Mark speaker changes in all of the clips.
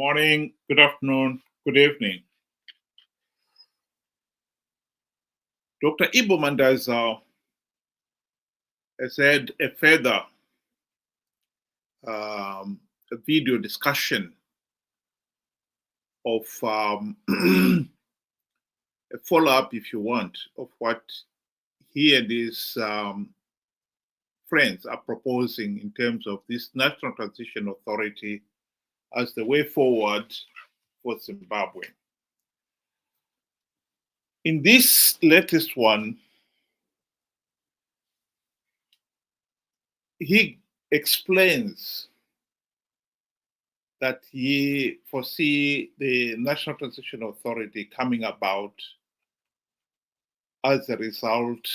Speaker 1: morning, good afternoon, good evening. Dr. Ibo Mandaza has had a further a video discussion of a follow-up, if you want, of what he and his friends are proposing in terms of this National Transition Authority as the way forward for Zimbabwe. In this latest one, he explains that he foresee the National Transition Authority coming about as a result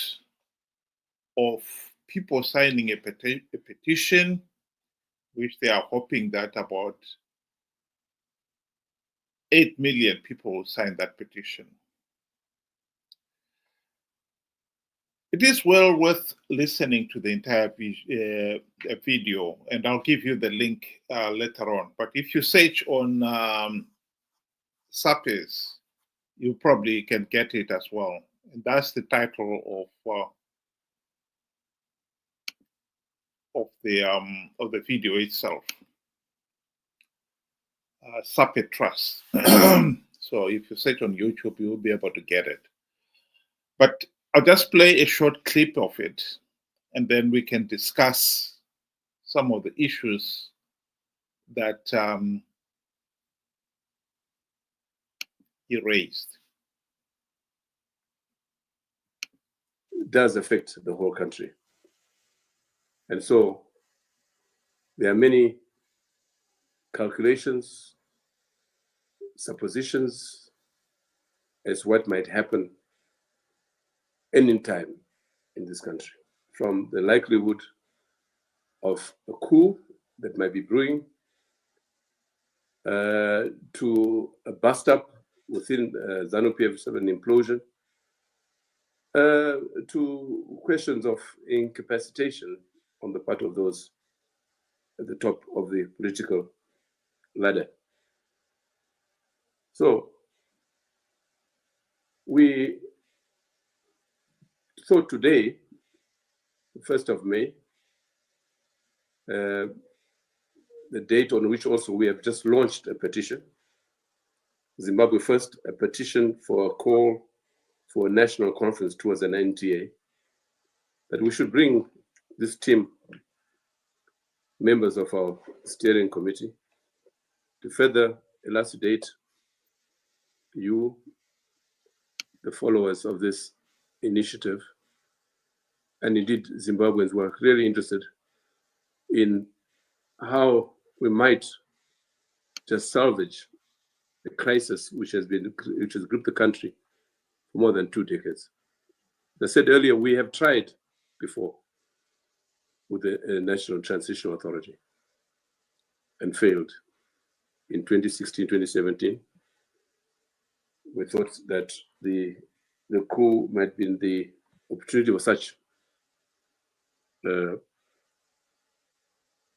Speaker 1: of people signing a petition, which they are hoping that about 8 million people will sign that petition. It is well worth listening to the entire video, and I'll give you the link later on. But if you search on SAPES, you probably can get it as well. And that's the title of the video itself. SAPE Trust. So if you search on YouTube, you'll be able to get it. But I'll just play a short clip of it, and then we can discuss some of the issues that he raised.
Speaker 2: It does affect the whole country. And so there are many calculations, suppositions as what might happen any time in this country, from the likelihood of a coup that might be brewing to a bust-up within ZANU-PF, an implosion, to questions of incapacitation on the part of those at the top of the political ladder. So we thought today, the 1st of May, the date on which also we have just launched a petition, Zimbabwe First, a petition for a call for a national conference towards an NTA, that we should bring this team, members of our steering committee, to further elucidate you, the followers of this initiative, and indeed Zimbabweans were really interested in how we might just salvage the crisis which has gripped the country for more than 2 decades. As I said earlier, we have tried before with the National Transition Authority and failed in 2016, 2017. We thought that the coup might be the opportunity for such an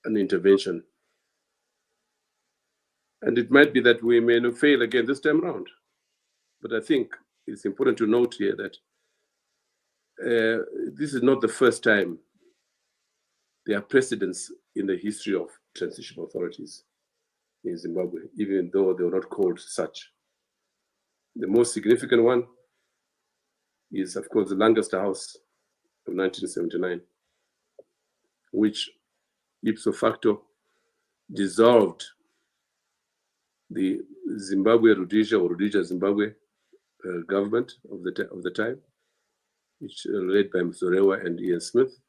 Speaker 2: intervention. And it might be that we may not fail again this time around. But I think it's important to note here that this is not the first time there are precedents in the history of transitional authorities in Zimbabwe, even though they were not called such. The most significant one is, of course, the Lancaster House of 1979, which ipso facto dissolved the Zimbabwe Rhodesia or Rhodesia Zimbabwe government of the time, which led by Mzorewa and Ian Smith,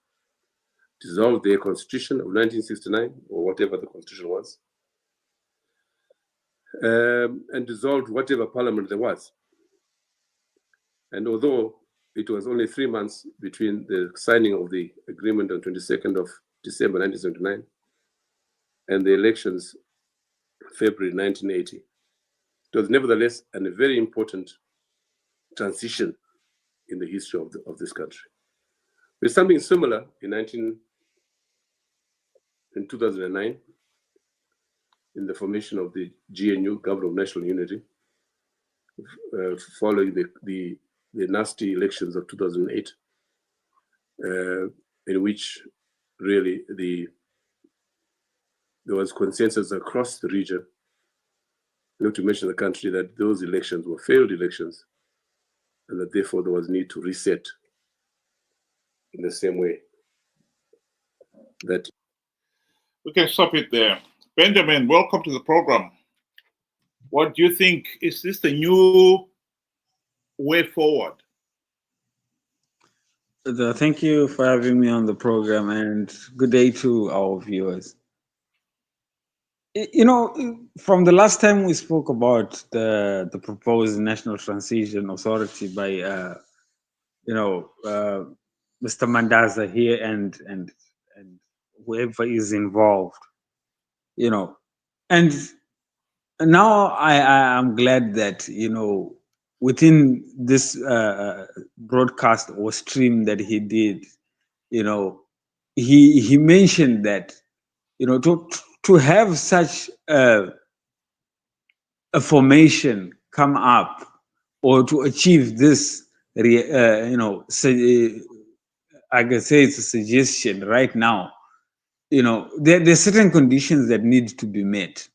Speaker 2: dissolved their constitution of 1969, or whatever the constitution was, and dissolved whatever parliament there was. And although it was only 3 months between the signing of the agreement on 22nd of December 1979 and the elections February 1980, it was nevertheless a very important transition in the history of this country. There's something similar in 2009, in the formation of the GNU, Government of National Unity, following the nasty elections of 2008, in which really there was consensus across the region, not to mention the country, that those elections were failed elections, and that therefore there was need to reset in the same way that.
Speaker 1: We can stop it there. Benjamin, welcome to the program. What do you think? Is this the new way forward?
Speaker 3: Thank you for having me on the program, and good day to our viewers. You know, from the last time we spoke about the proposed National Transition Authority by Mr. Mandaza here and whoever is involved, you know, and now I am glad that within this broadcast or stream that he did, he mentioned that to have such a formation come up or to achieve this, I can say it's a suggestion right now. There's certain conditions that need to be met,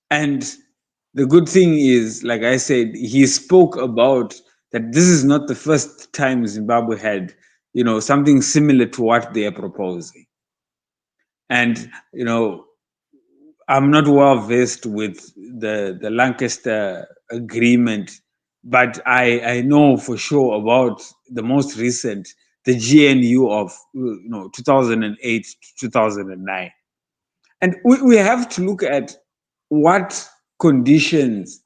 Speaker 3: and the good thing is, like I said, he spoke about that this is not the first time Zimbabwe had, something similar to what they are proposing. And, I'm not well versed with the Lancaster agreement, but I know for sure about the most recent, the GNU of 2008 to 2009. And we have to look at what conditions,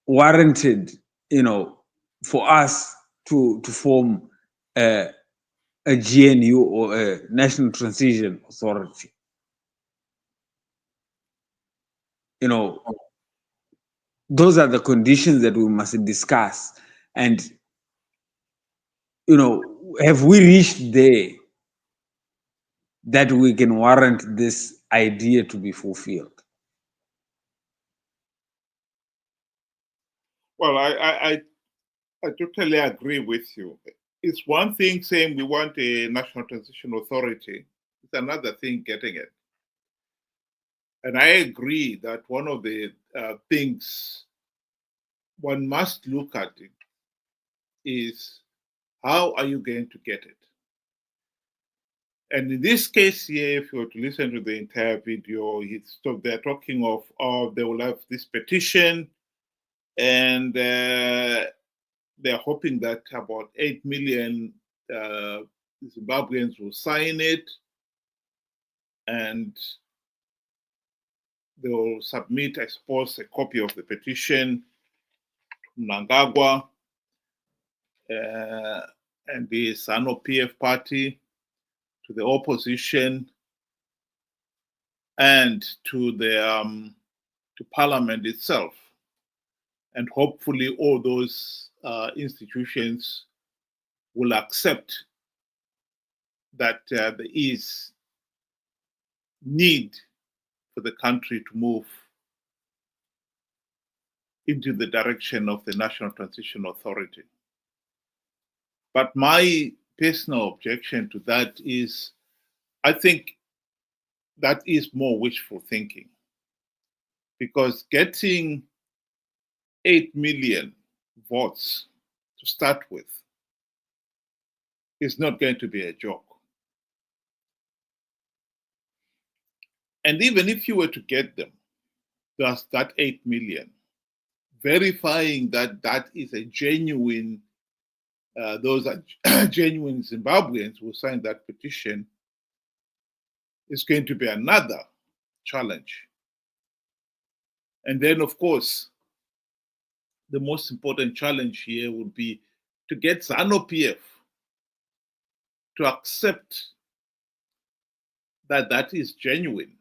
Speaker 3: warranted, for us to form a GNU or a National Transition Authority. Those are the conditions that we must discuss. And, have we reached there that we can warrant this idea to be fulfilled?
Speaker 1: Well, I totally agree with you. It's one thing saying we want a National Transition Authority. It's another thing getting it. And I agree that one of the things one must look at it is, how are you going to get it? And in this case here, if you were to listen to the entire video, they're talking of they will have this petition, and they're hoping that about 8 million Zimbabweans will sign it, and they will submit, I suppose, a copy of the petition to Mnangagwa and the ZANU-PF party, to the opposition, and to the to Parliament itself. And hopefully all those institutions will accept that there is need for the country to move into the direction of the National Transition Authority. But my personal objection to that is, I think that is more wishful thinking, because getting 8 million votes to start with is not going to be a joke. And even if you were to get them, just that 8 million, verifying that that is a genuine, those are genuine Zimbabweans who signed that petition, is going to be another challenge. And then, of course, the most important challenge here would be to get ZANU-PF to accept that that is genuine.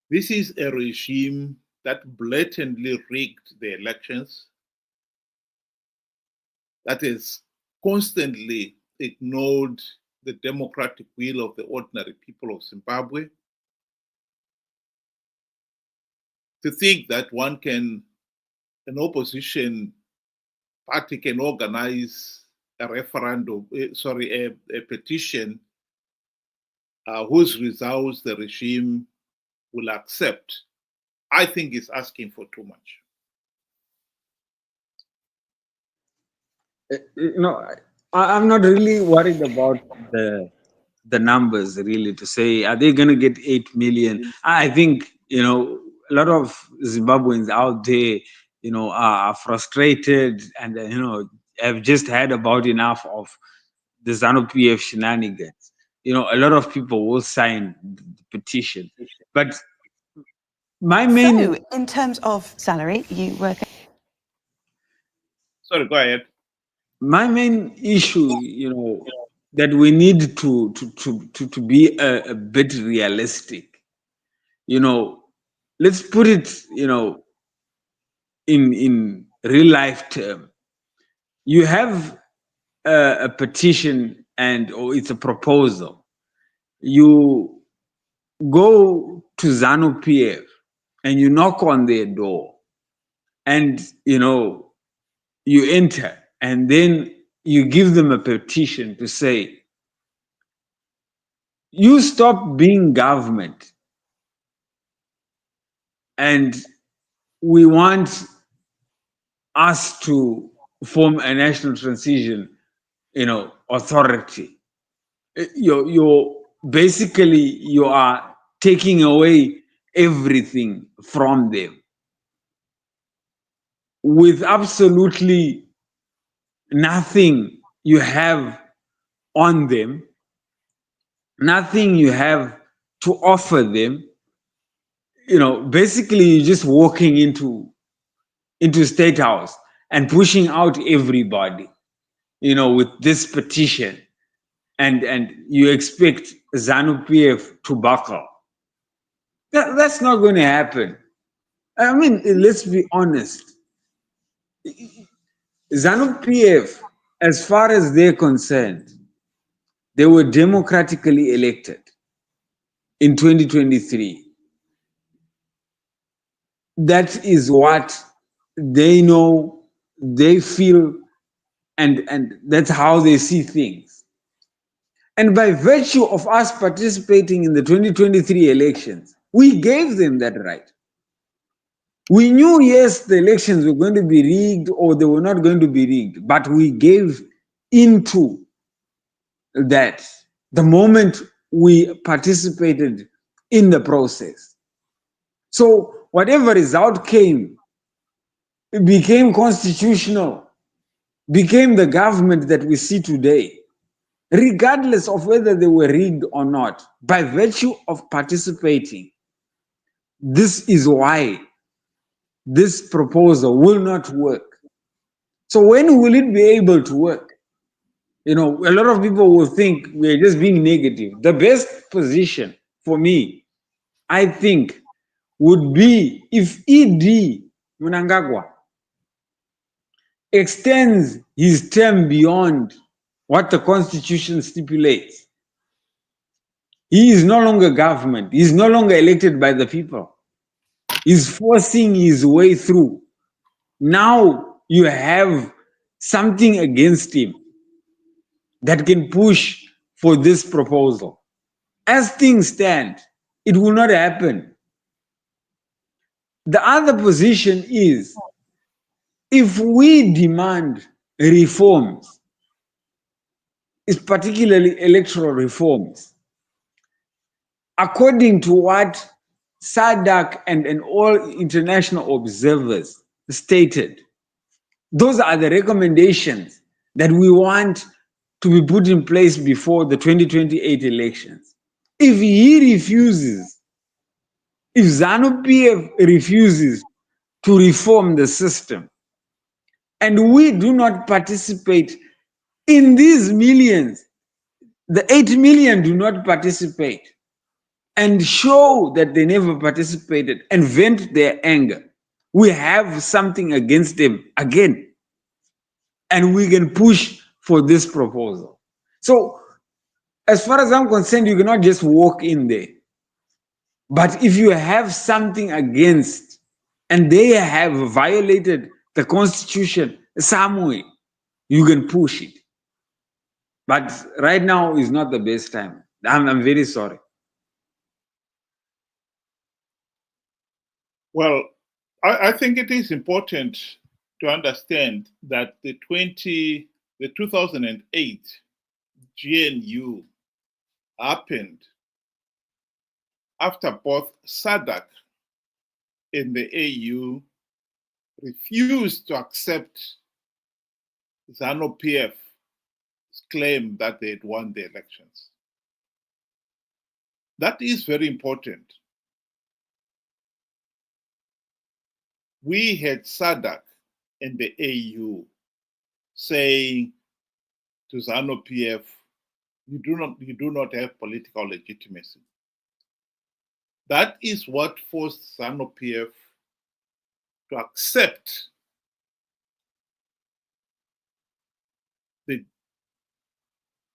Speaker 1: This is a regime that blatantly rigged the elections, that has constantly ignored the democratic will of the ordinary people of Zimbabwe. To think that an opposition party can organize a referendum, a petition whose results the regime will accept, I think is asking for too much.
Speaker 3: I'm not really worried about the numbers, really, to say, are they going to get 8 million? I think, a lot of Zimbabweans out there, are frustrated and, have just had about enough of the ZANU-PF shenanigans. A lot of people will sign the petition. But my main...
Speaker 4: So, in terms of salary, you work...
Speaker 1: Sorry, go ahead.
Speaker 3: My main issue, that we need to be a bit realistic. Let's put it, in real life term. You have a petition or it's a proposal. You go to ZANU-PF and you knock on their door, and you enter, and then you give them a petition to say, you stop being government, and we want us to form a national transition, authority. You're basically, you are taking away everything from them with absolutely nothing you have on them, nothing you have to offer them. Basically, you're just walking into State House and pushing out everybody, with this petition, and you expect ZANU-PF to buckle. That's not going to happen. I mean, let's be honest. ZANU-PF, as far as they're concerned, they were democratically elected in 2023. That is what they know, they feel, and that's how they see things. And by virtue of us participating in the 2023 elections, we gave them that right. We knew, yes, the elections were going to be rigged or they were not going to be rigged, but we gave into that the moment we participated in the process. So whatever result came, it became constitutional, became the government that we see today, regardless of whether they were rigged or not. By virtue of participating, this is why this proposal will not work. So when will it be able to work? A lot of people will think we're just being negative. The best position for me, I think, would be if ED Mnangagwa extends his term beyond what the Constitution stipulates. He is no longer government. He's no longer elected by the people. He's forcing his way through. Now you have something against him that can push for this proposal. As things stand, it will not happen. The other position is, if we demand reforms, is particularly electoral reforms, according to what SADC and all international observers stated, those are the recommendations that we want to be put in place before the 2028 elections. If he refuses, if ZANU-PF refuses to reform the system, and we do not participate in these millions, the 8 million do not participate, and show that they never participated and vent their anger, we have something against them again, and we can push for this proposal. So As far as I'm concerned, you cannot just walk in there. But if you have something against, and they have violated the constitution some way, you can push it. But right now is not the best time. I'm very sorry.
Speaker 1: Well, I think it is important to understand that the 2008 GNU happened after both SADC and the AU refused to accept ZANU-PF's claim that they had won the elections. That is very important. We had SADC and the AU saying to ZANU-PF, you do not have political legitimacy. That is what forced ZANU-PF to accept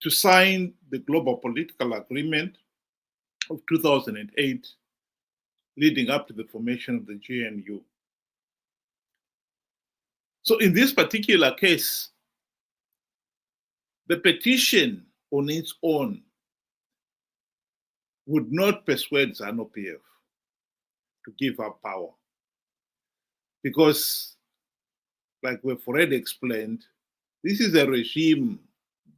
Speaker 1: to sign the global political agreement of 2008, leading up to the formation of the GNU. So in this particular case, the petition on its own would not persuade ZANU-PF to give up power. Because, like we've already explained, this is a regime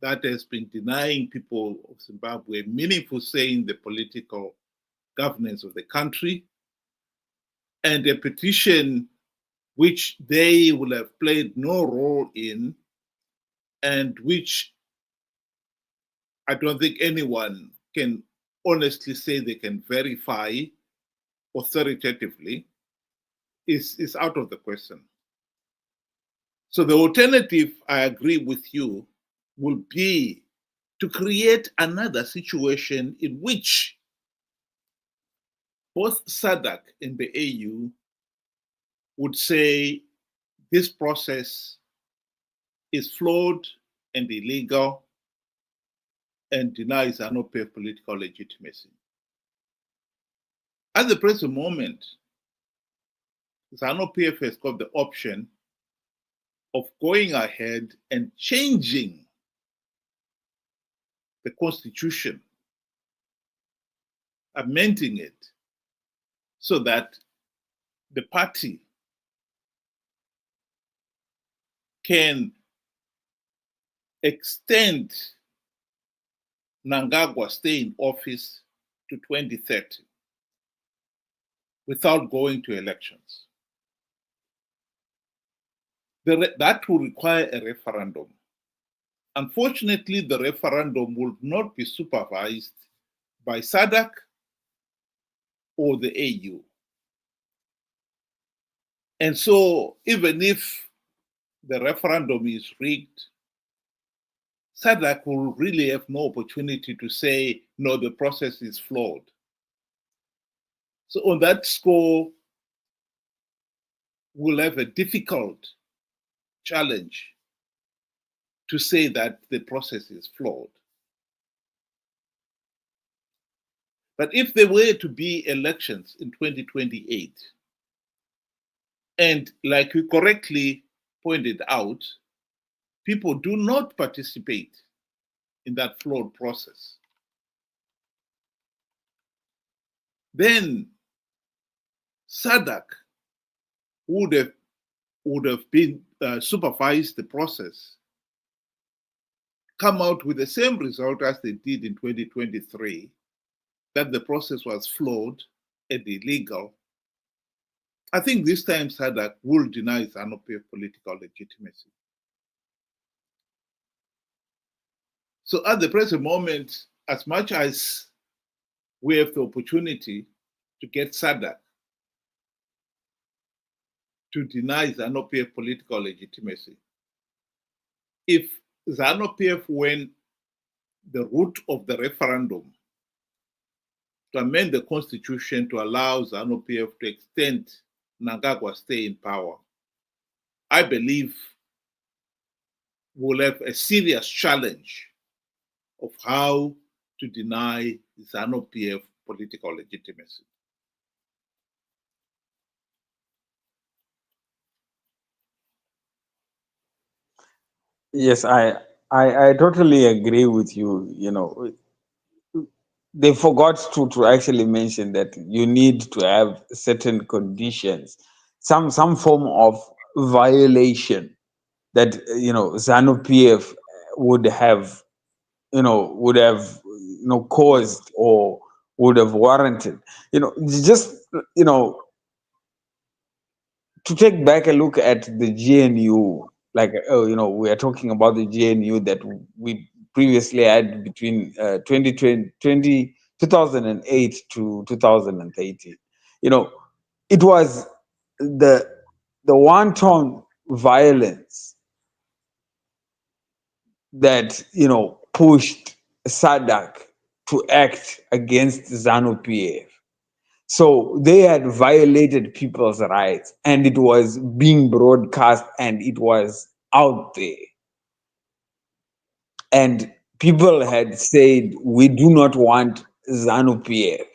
Speaker 1: that has been denying people of Zimbabwe meaningful say in the political governance of the country, and a petition which they will have played no role in, and which I don't think anyone can honestly say they can verify authoritatively, is out of the question. So the alternative, I agree with you, will be to create another situation in which both SADC and the AU would say this process is flawed and illegal and denies ZANU-PF political legitimacy. At the present moment, ZANU-PF has got the option of going ahead and changing the constitution, amending it so that the party can extend Mnangagwa's stay in office to 2030 without going to elections. That will require a referendum. Unfortunately, the referendum will not be supervised by SADC or the AU. And so, even if the referendum is rigged, SADC will really have no opportunity to say, no, the process is flawed. So on that score, we'll have a difficult challenge to say that the process is flawed. But if there were to be elections in 2028, and like you correctly pointed out, people do not participate in that flawed process, then SADC would have been supervised the process, come out with the same result as they did in 2023, that the process was flawed and illegal. I think this time SADC will deny ZANU-PF political legitimacy. So at the present moment, as much as we have the opportunity to get SADC to deny ZANU-PF political legitimacy, if ZANU-PF went the route of the referendum to amend the constitution to allow ZANU-PF to extend Mnangagwa's stay in power, I believe we'll have a serious challenge of how to deny ZANU-PF political legitimacy.
Speaker 3: Yes, I totally agree with you. You know, they forgot to actually mention that you need to have certain conditions, some form of violation that ZANU PF would have caused or would have warranted. Just you know to take back a look at the GNU, like we are talking about the GNU that we previously had between 2008 to 2018. It was the wanton violence that pushed SADC to act against ZANU PF. So they had violated people's rights, and it was being broadcast, and it was out there. And people had said, we do not want ZANU PF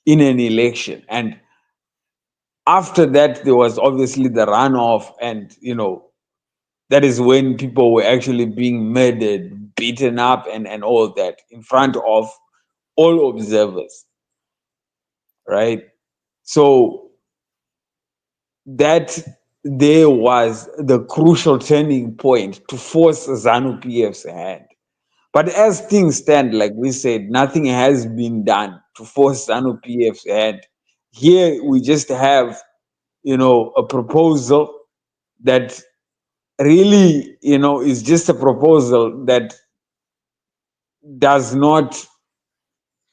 Speaker 3: in an election. And after that, there was obviously the runoff, and that is when people were actually being murdered, beaten up, and all that in front of all observers, right? So that there was the crucial turning point to force ZANU PF's hand. But as things stand, like we said, nothing has been done to force ZANU PF's hand. Here we just have, a proposal that really, is just a proposal that does not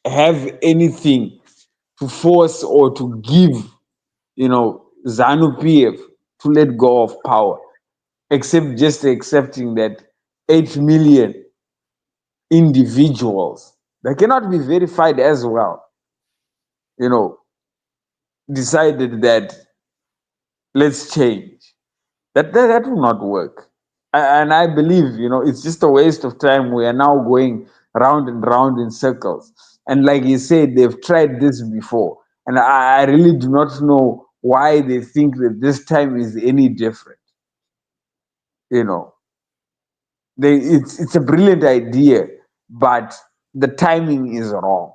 Speaker 3: have anything to force or to give, ZANU PF to let go of power, except just accepting that 8 million individuals that cannot be verified as well, decided that let's change. That will not work. And I believe, it's just a waste of time. We are now going round and round in circles. And like you said, they've tried this before. And I really do not know why they think that this time is any different. It's a brilliant idea, but the timing is wrong.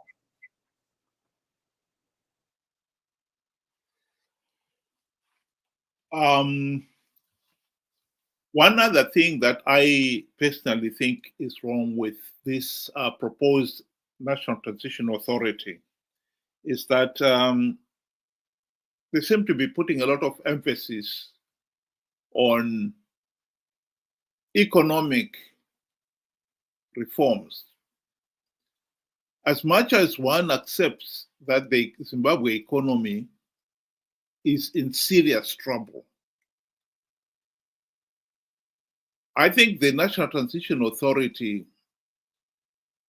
Speaker 1: One other thing that I personally think is wrong with this proposed National Transition Authority is that they seem to be putting a lot of emphasis on economic reforms. As much as one accepts that the Zimbabwe economy is in serious trouble, I think the National Transition Authority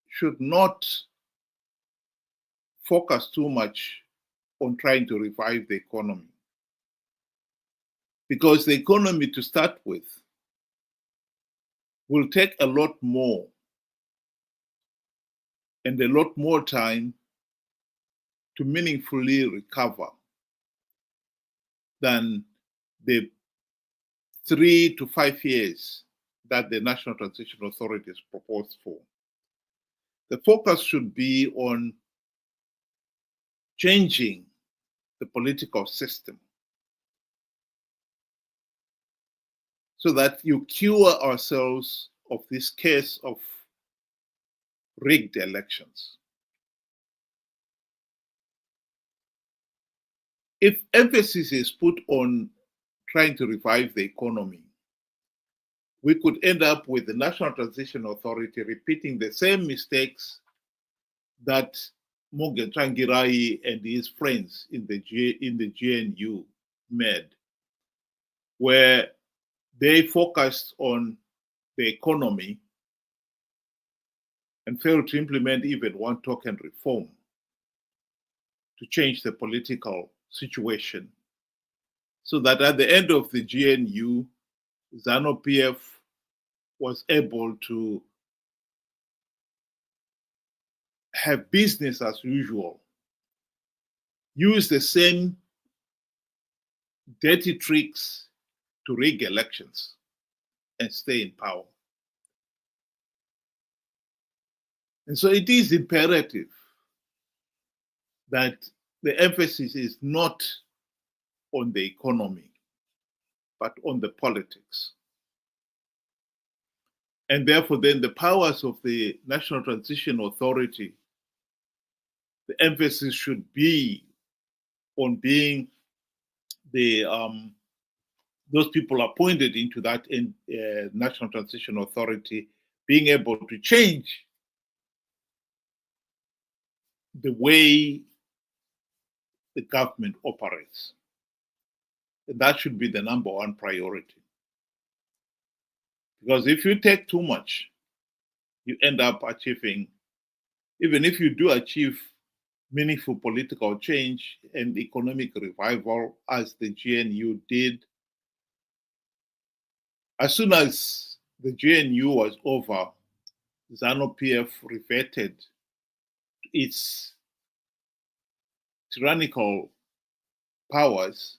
Speaker 1: should not focus too much on trying to revive the economy. Because the economy, to start with, will take a lot more and a lot more time to meaningfully recover than the 3 to 5 years that the National Transition Authority is proposed for. The focus should be on changing the political system so that you cure ourselves of this case of rigged elections. If emphasis is put on trying to revive the economy, we could end up with the National Transition Authority repeating the same mistakes that Mugen Tsvangirai and his friends in the GNU made, where they focused on the economy and failed to implement even one token reform to change the political situation, so that at the end of the GNU, ZANU-PF was able to have business as usual, use the same dirty tricks to rig elections and stay in power. And so it is imperative that the emphasis is not on the economy, but on the politics. And therefore, then the powers of the National Transition Authority, the emphasis should be on being the those people appointed into that National Transition Authority being able to change the way the government operates. And that should be the number one priority. Because if you take too much, you end up achieving, even if you do achieve meaningful political change and economic revival, as the GNU did, as soon as the GNU was over, ZANU-PF reverted to its tyrannical powers,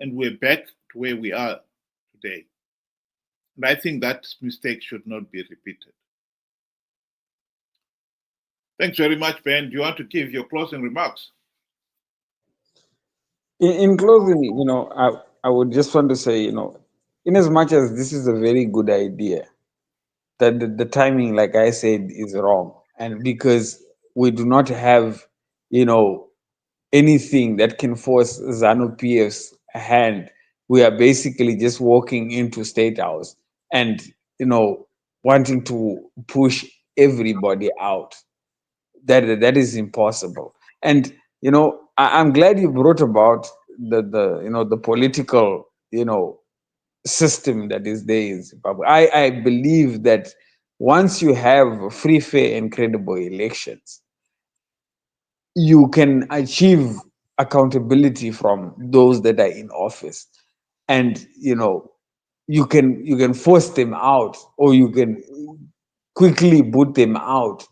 Speaker 1: and we're back to where we are today. And I think that mistake should not be repeated. Thanks very much, Ben. Do you want to give your closing remarks?
Speaker 3: In closing, I would just want to say, in as much as this is a very good idea, that the timing, like I said, is wrong. And because we do not have, anything that can force ZANU-PF's hand, we are basically just walking into State House and, wanting to push everybody out. That is impossible. And I'm glad you brought about the political system that is there in Zimbabwe. I believe that once you have free, fair, and credible elections, you can achieve accountability from those that are in office, and you can force them out, or you can quickly boot them out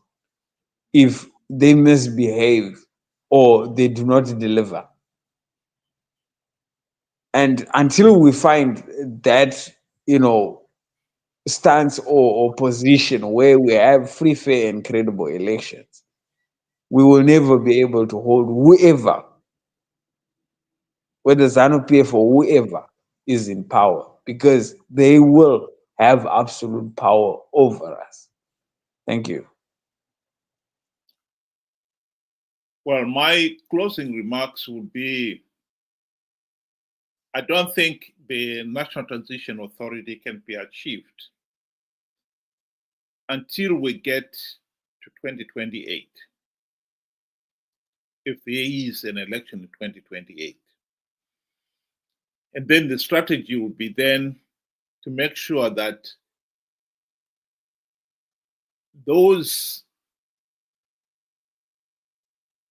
Speaker 3: if they misbehave or they do not deliver. And until we find that, stance or position where we have free, fair, and credible elections, we will never be able to hold whoever, whether ZANU-PF or whoever is in power, because they will have absolute power over us. Thank you.
Speaker 1: Well, my closing remarks would be, I don't think the National Transition Authority can be achieved until we get to 2028, if there is an election in 2028. And then the strategy would be then to make sure that those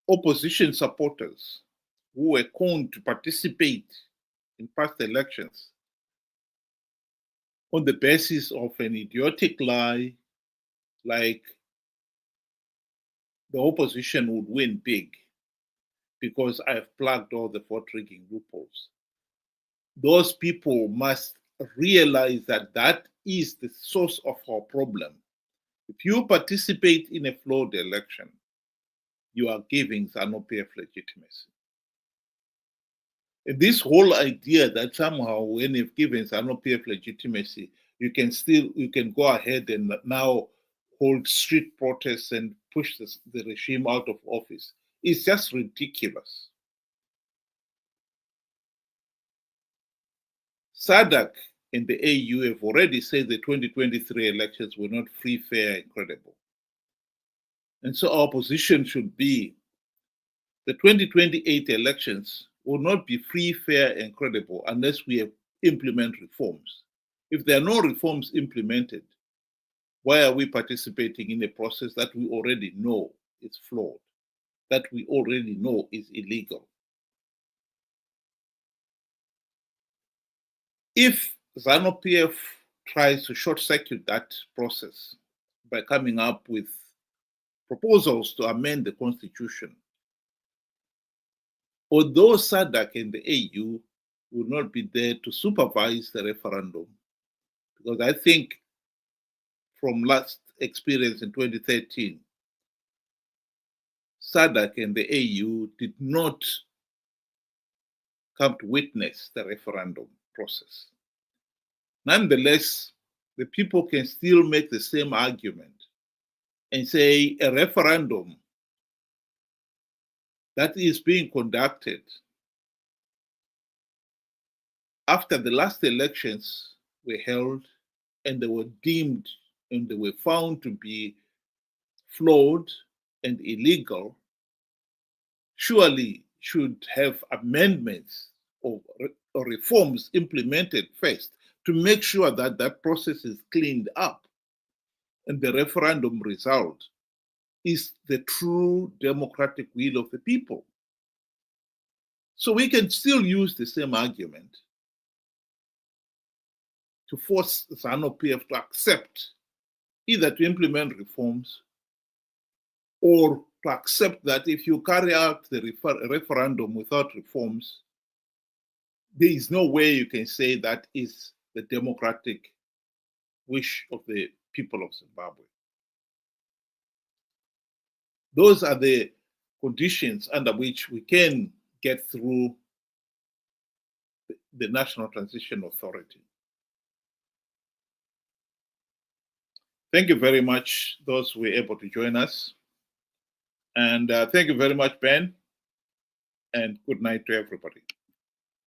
Speaker 1: opposition supporters who were called to participate in past elections on the basis of an idiotic lie, like the opposition would win big because I've plugged all the vote rigging loopholes. Those people must realize that that is the source of our problem. If you participate in a flawed election, you are giving ZANU-PF legitimacy. And this whole idea that somehow when you've given ZANU-PF legitimacy, you can go ahead and now hold street protests and push the regime out of office is just ridiculous. SADC and the AU have already said the 2023 elections were not free, fair, and credible. And so our position should be the 2028 elections will not be free, fair, and credible unless we implement reforms. If there are no reforms implemented, why are we participating in a process that we already know is flawed, that we already know is illegal? If ZANU-PF tries to short-circuit that process by coming up with proposals to amend the constitution, although SADC and the AU will not be there to supervise the referendum, because I think from last experience in 2013, SADC and the AU did not come to witness the referendum process. Nonetheless, the people can still make the same argument and say a referendum that is being conducted after the last elections were held and they were deemed and they were found to be flawed and illegal, surely should have amendments or reforms implemented first to make sure that that process is cleaned up and the referendum result is the true democratic will of the people. So we can still use the same argument to force ZANU-PF to accept either to implement reforms or to accept that if you carry out the referendum without reforms, there is no way you can say that is the democratic wish of the people of Zimbabwe. Those are the conditions under which we can get through the National Transition Authority. Thank you very much, those who were able to join us. And thank you very much, Ben. And good night to everybody.